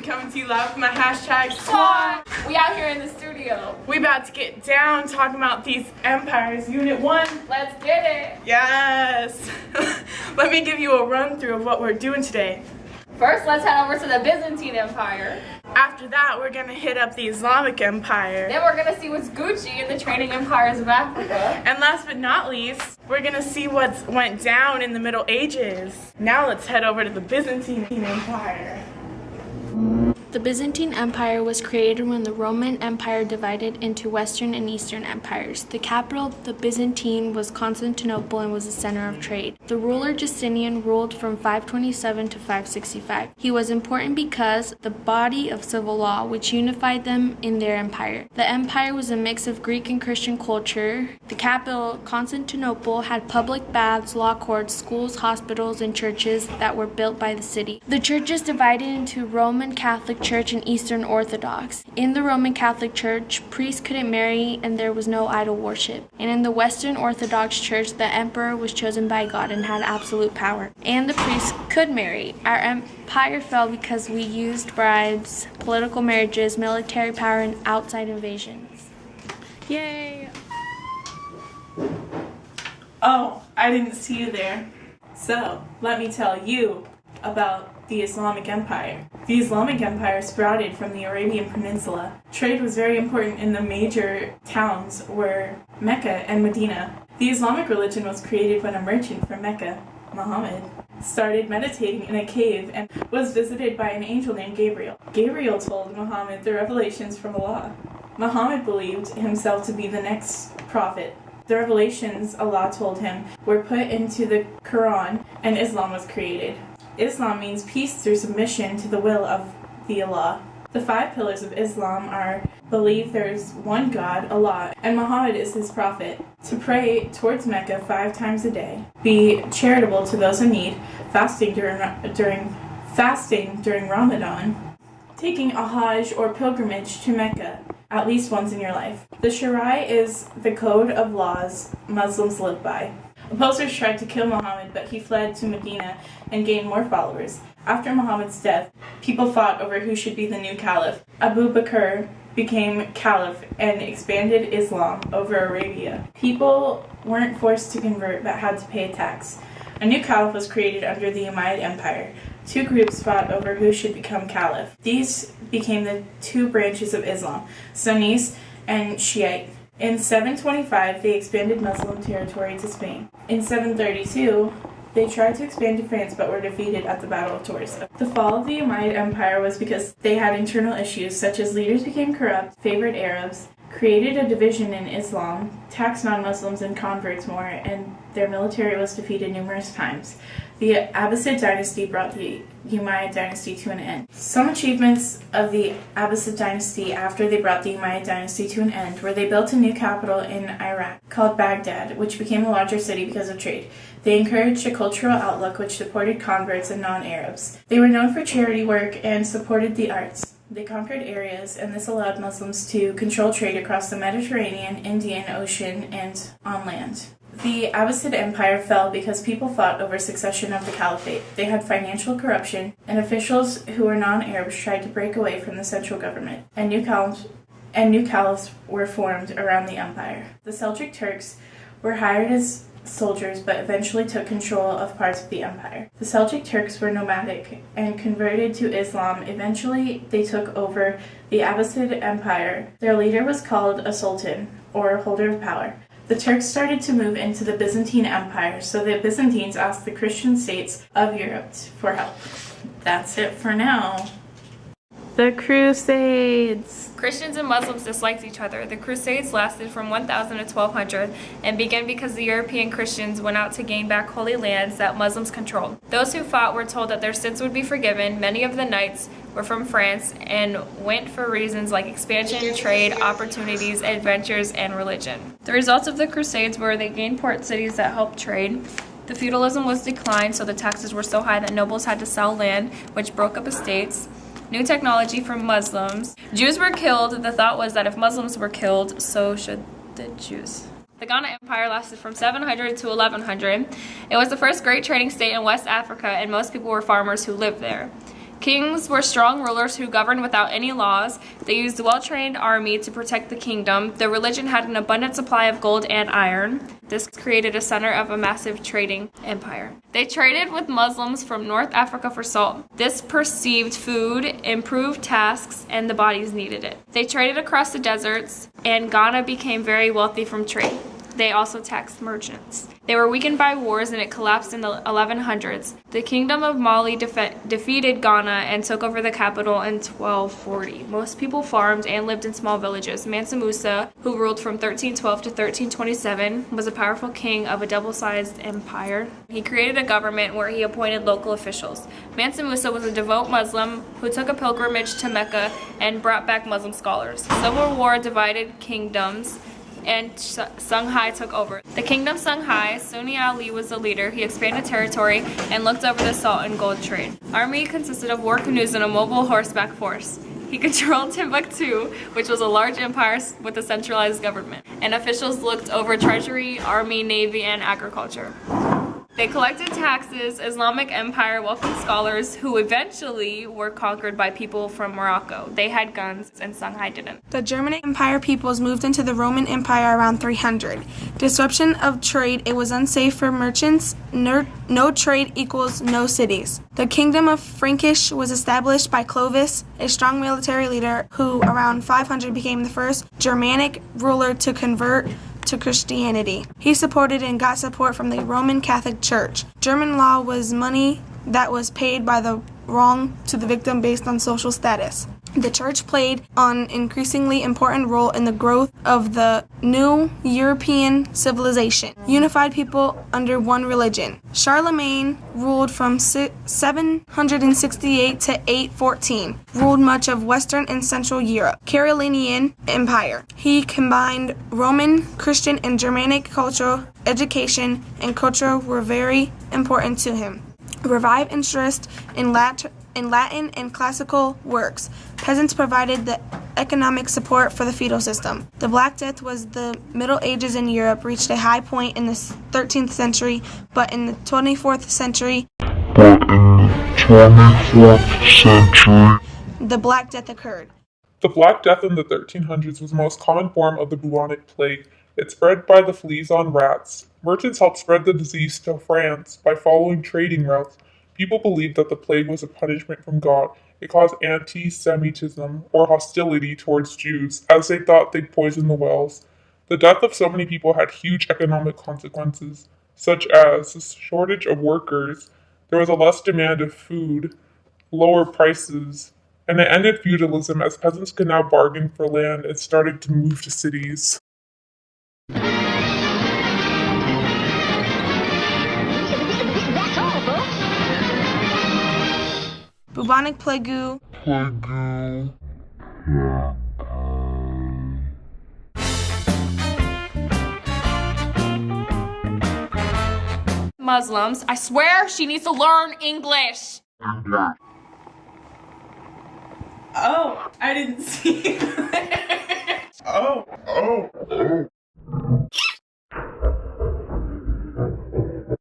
coming to you live with my hashtag squad. We out here in the studio. We about to get down talking about these empires. Unit 1. Let's get it. Yes. Let me give you a run through of what we're doing today. First, let's head over to the Byzantine Empire. After that, we're gonna hit up the Islamic Empire. Then we're gonna see what's Gucci in the trading empires of Africa. And last but not least, we're gonna see what went down in the Middle Ages. Now let's head over to the Byzantine Empire. The Byzantine Empire was created when the Roman Empire divided into Western and Eastern empires. The capital of the Byzantine was Constantinople and was the center of trade. The ruler Justinian ruled from 527 to 565. He was important because the body of civil law, which unified them in their empire. The empire was a mix of Greek and Christian culture. The capital, Constantinople, had public baths, law courts, schools, hospitals, and churches that were built by the city. The churches divided into Roman Catholic Church and Eastern Orthodox. In the Roman Catholic Church, priests couldn't marry and there was no idol worship. And in the Western Orthodox Church, the emperor was chosen by God and had absolute power. And the priests could marry. Our empire fell because we used bribes, political marriages, military power, and outside invasions. Yay! Oh, I didn't see you there. So, let me tell you about the Islamic Empire. The Islamic Empire sprouted from the Arabian Peninsula. Trade was very important in the major towns were Mecca and Medina. The Islamic religion was created when a merchant from Mecca, Muhammad, started meditating in a cave and was visited by an angel named Gabriel. Gabriel told Muhammad the revelations from Allah. Muhammad believed himself to be the next prophet. The revelations Allah told him were put into the Quran and Islam was created. Islam means peace through submission to the will of the Allah. The 5 pillars of Islam are believe there is one God, Allah, and Muhammad is his prophet. To pray towards Mecca 5 times a day. Be charitable to those in need. Fasting during Ramadan. Taking a Hajj or pilgrimage to Mecca at least once in your life. The Sharia is the code of laws Muslims live by. Opposers tried to kill Muhammad, but he fled to Medina and gained more followers. After Muhammad's death, people fought over who should be the new caliph. Abu Bakr became caliph and expanded Islam over Arabia. People weren't forced to convert but had to pay a tax. A new caliph was created under the Umayyad Empire. 2 groups fought over who should become caliph. These became the 2 branches of Islam, Sunnis and Shiite. In 725, they expanded Muslim territory to Spain. In 732, they tried to expand to France but were defeated at the Battle of Tours. The fall of the Umayyad Empire was because they had internal issues such as leaders became corrupt, favored Arabs, created a division in Islam, taxed non-Muslims and converts more, and their military was defeated numerous times. The Abbasid dynasty brought the Umayyad dynasty to an end. Some achievements of the Abbasid dynasty after they brought the Umayyad dynasty to an end were they built a new capital in Iraq called Baghdad, which became a larger city because of trade. They encouraged a cultural outlook which supported converts and non-Arabs. They were known for charity work and supported the arts. They conquered areas, and this allowed Muslims to control trade across the Mediterranean, Indian Ocean, and on land. The Abbasid Empire fell because people fought over succession of the caliphate. They had financial corruption, and officials who were non-Arabs tried to break away from the central government, and new caliphs were formed around the empire. The Seljuk Turks were hired as soldiers but eventually took control of parts of the empire. The Seljuk Turks were nomadic and converted to Islam. Eventually, they took over the Abbasid Empire. Their leader was called a sultan, or holder of power. The Turks started to move into the Byzantine Empire, so the Byzantines asked the Christian states of Europe for help. That's it for now. The Crusades. Christians and Muslims disliked each other. The Crusades lasted from 1000 to 1200 and began because the European Christians went out to gain back holy lands that Muslims controlled. Those who fought were told that their sins would be forgiven. Many of the knights were from France and went for reasons like expansion, trade, opportunities, adventures, and religion. The results of the Crusades were they gained port cities that helped trade. The feudalism was declined, so the taxes were so high that nobles had to sell land, which broke up estates. New technology from Muslims. Jews were killed. The thought was that if Muslims were killed, so should the Jews. The Ghana Empire lasted from 700 to 1100. It was the first great trading state in West Africa, and most people were farmers who lived there. Kings were strong rulers who governed without any laws. They used a well-trained army to protect the kingdom. The religion had an abundant supply of gold and iron. This created a center of a massive trading empire. They traded with Muslims from North Africa for salt. This perceived food, improved tasks, and the bodies needed it. They traded across the deserts, and Ghana became very wealthy from trade. They also taxed merchants. They were weakened by wars and it collapsed in the 1100s. The Kingdom of Mali defeated Ghana and took over the capital in 1240. Most people farmed and lived in small villages. Mansa Musa, who ruled from 1312 to 1327, was a powerful king of a double-sized empire. He created a government where he appointed local officials. Mansa Musa was a devout Muslim who took a pilgrimage to Mecca and brought back Muslim scholars. Civil war divided kingdoms, and Songhai took over. The kingdom Songhai, Sunni Ali was the leader. He expanded territory and looked over the salt and gold trade. Army consisted of war canoes and a mobile horseback force. He controlled Timbuktu, which was a large empire with a centralized government, and officials looked over treasury, army, navy, and agriculture. They collected taxes. Islamic Empire welcomed scholars who eventually were conquered by people from Morocco. They had guns and Songhai didn't. The Germanic Empire peoples moved into the Roman Empire around 300. Disruption of trade. It was unsafe for merchants. No trade equals no cities. The Kingdom of Frankish was established by Clovis, a strong military leader who around 500 became the first Germanic ruler to convert to Christianity. He supported and got support from the Roman Catholic Church. German law was money that was paid by the wrong to the victim based on social status. The church played an increasingly important role in the growth of the new European civilization, unified people under one religion. Charlemagne ruled from 768 to 814, ruled much of Western and Central Europe. Carolingian Empire. He combined Roman, Christian, and Germanic culture. Education and culture were very important to him. Revived interest in Latin and classical works. Peasants provided the economic support for the feudal system. The Black Death was the Middle Ages in Europe, reached a high point in the 13th century, but in the 24th century, the Black Death occurred. The Black Death in the 1300s was the most common form of the bubonic plague. It spread by the fleas on rats. Merchants helped spread the disease to France by following trading routes. People believed that the plague was a punishment from God. It caused anti-Semitism or hostility towards Jews, as they thought they'd poison the wells. The death of so many people had huge economic consequences, such as the shortage of workers. There was a less demand of food, lower prices, and it ended feudalism as peasants could now bargain for land and started to move to cities. Bubonic Plagoo. Muslims, I swear she needs to learn English. Oh, I didn't see that. Oh.